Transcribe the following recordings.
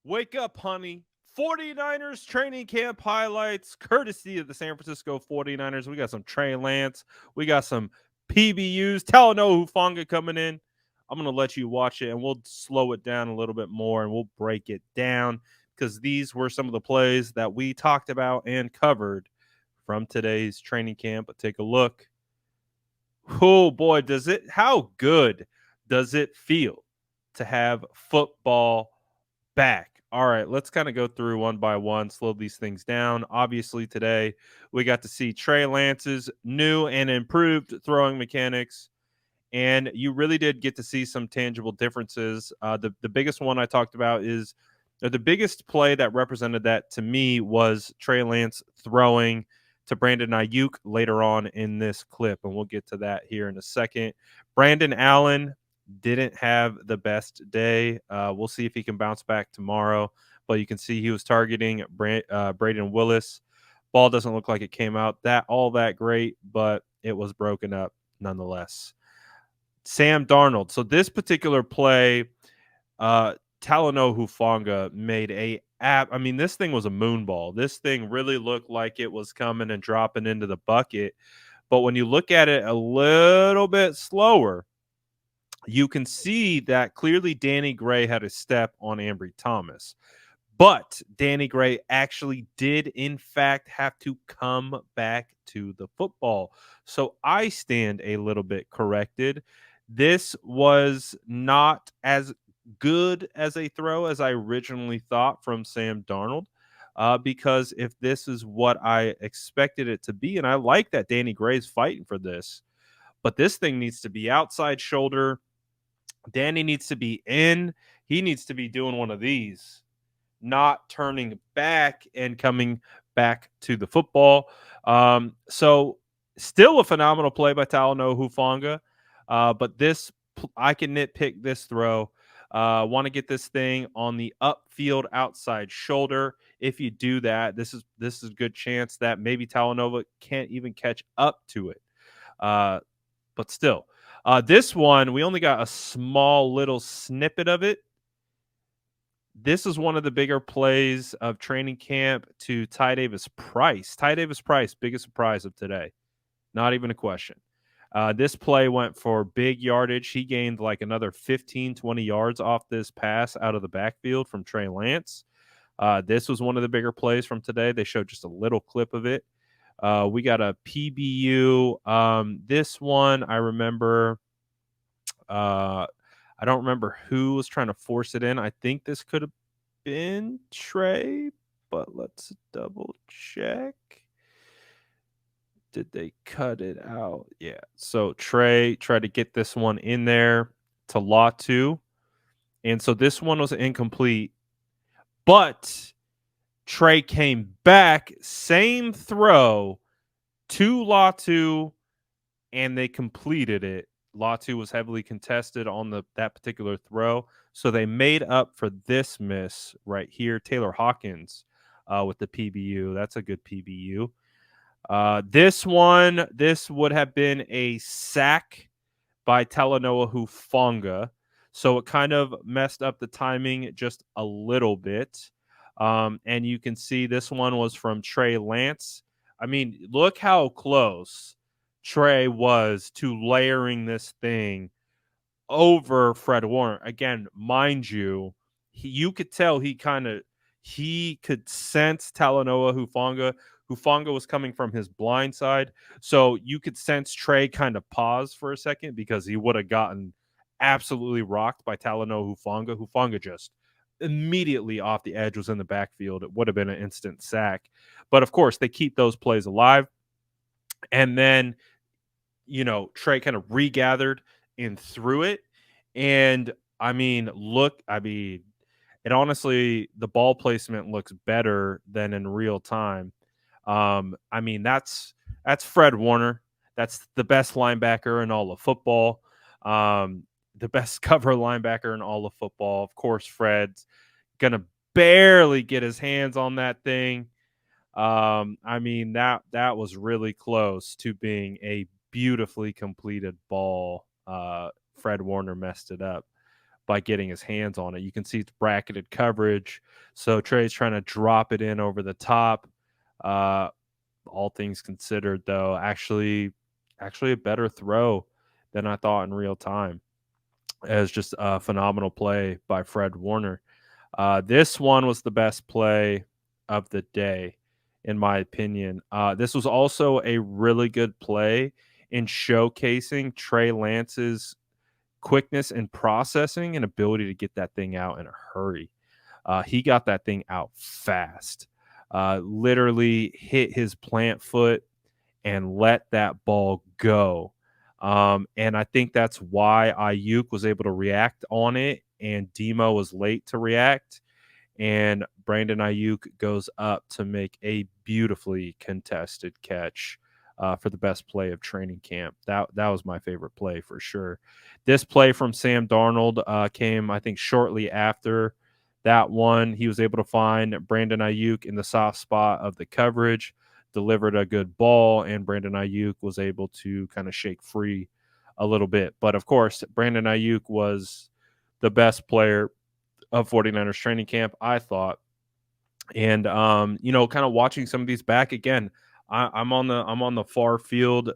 Wake up, honey. 49ers training camp highlights, courtesy of the San Francisco 49ers. We got some Trey Lance. We got some PBUs. Talanoa Hufanga coming in. I'm going to let you watch it, and we'll slow it down a little bit more, and we'll break it down because these were some of the plays that we talked about and covered from today's training camp. But take a look. Oh, boy, how good does it feel to have football back? All right, let's kind of go through one by one, slow these things down. Obviously, today we got to see Trey Lance's new and improved throwing mechanics, and you really did get to see some tangible differences. The biggest one I talked about is the biggest play that represented that to me was Trey Lance throwing to Brandon Aiyuk later on in this clip, and we'll get to that here in a second. Brandon Allen didn't have the best day. We'll see if he can bounce back tomorrow, but you can see he was targeting Braden Willis. Ball doesn't look like it came out all that great, but it was broken up nonetheless. Sam Darnold. So this particular play, Talanoa Hufanga made this thing was a moon ball. This thing really looked like it was coming and dropping into the bucket. But when you look at it a little bit slower, you can see that clearly Danny Gray had a step on Ambry Thomas. But Danny Gray actually did, in fact, have to come back to the football. So I stand a little bit corrected. This was not as good as a throw as I originally thought from Sam Darnold. Because if this is what I expected it to be, and I like that Danny Gray's fighting for this, but this thing needs to be outside shoulder. Danny needs to be in. He needs to be doing one of these, not turning back and coming back to the football. So still a phenomenal play by Talanoa Hufanga. But I can nitpick this throw. Want to get this thing on the upfield outside shoulder. If you do that, this is a good chance that maybe Talanoa can't even catch up to it. But still, this one, we only got a small little snippet of it. This is one of the bigger plays of training camp to Ty Davis Price. Ty Davis Price, biggest surprise of today. Not even a question. This play went for big yardage. He gained like another 15, 20 yards off this pass out of the backfield from Trey Lance. This was one of the bigger plays from today. They showed just a little clip of it. We got a PBU. This one, I remember. I don't remember who was trying to force it in. I think this could have been Trey, but let's double check. Did they cut it out? Yeah. So Trey tried to get this one in there to Latu. And so this one was incomplete. But Trey came back, same throw to Latu, and they completed it. Latu was heavily contested on that particular throw. So they made up for this miss right here. Taylor Hawkins with the PBU. That's a good PBU. This would have been a sack by Talanoa Hufanga. So it kind of messed up the timing just a little bit. And you can see this one was from Trey Lance. I mean, look how close Trey was to layering this thing over Fred Warner. Again, mind you, you could tell he could sense Talanoa Hufanga. Hufanga was coming from his blind side. So you could sense Trey kind of pause for a second because he would have gotten absolutely rocked by Talanoa Hufanga. Hufanga just immediately off the edge was in the backfield. It would have been an instant sack. But of course, they keep those plays alive. And then, Trey kind of regathered and threw it. And it honestly, the ball placement looks better than in real time. That's Fred Warner. That's the best linebacker in all of football. The best cover linebacker in all of football. Of course, Fred's gonna barely get his hands on that thing. That was really close to being a beautifully completed ball. Fred Warner messed it up. by getting his hands on it. You can see it's bracketed coverage. So Trey's trying to drop it in over the top. Uh, all things considered, though, actually a better throw than I thought in real time. As just a phenomenal play by Fred Warner. This one was the best play of the day, in my opinion. This was also a really good play in showcasing Trey Lance's quickness and processing and ability to get that thing out in a hurry. He got that thing out fast, literally hit his plant foot and let that ball go. And I think that's why Aiyuk was able to react on it and Demo was late to react. And Brandon Aiyuk goes up to make a beautifully contested catch for the best play of training camp. That was my favorite play for sure. This play from Sam Darnold came, I think, shortly after that one. He was able to find Brandon Aiyuk in the soft spot of the coverage, delivered a good ball, and Brandon Aiyuk was able to kind of shake free a little bit. But of course, Brandon Aiyuk was the best player of 49ers training camp, I thought. And kind of watching some of these back again, I'm on the far field,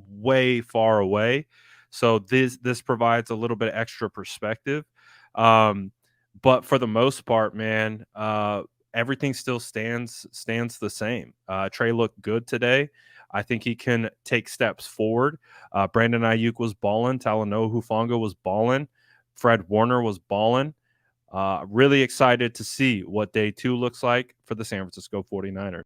way far away. So this provides a little bit of extra perspective. Um, but for the most part, man, everything still stands the same. Trey looked good today. I think he can take steps forward. Brandon Aiyuk was balling. Talanoa Hufanga was balling. Fred Warner was balling. Really excited to see what day 2 looks like for the San Francisco 49ers.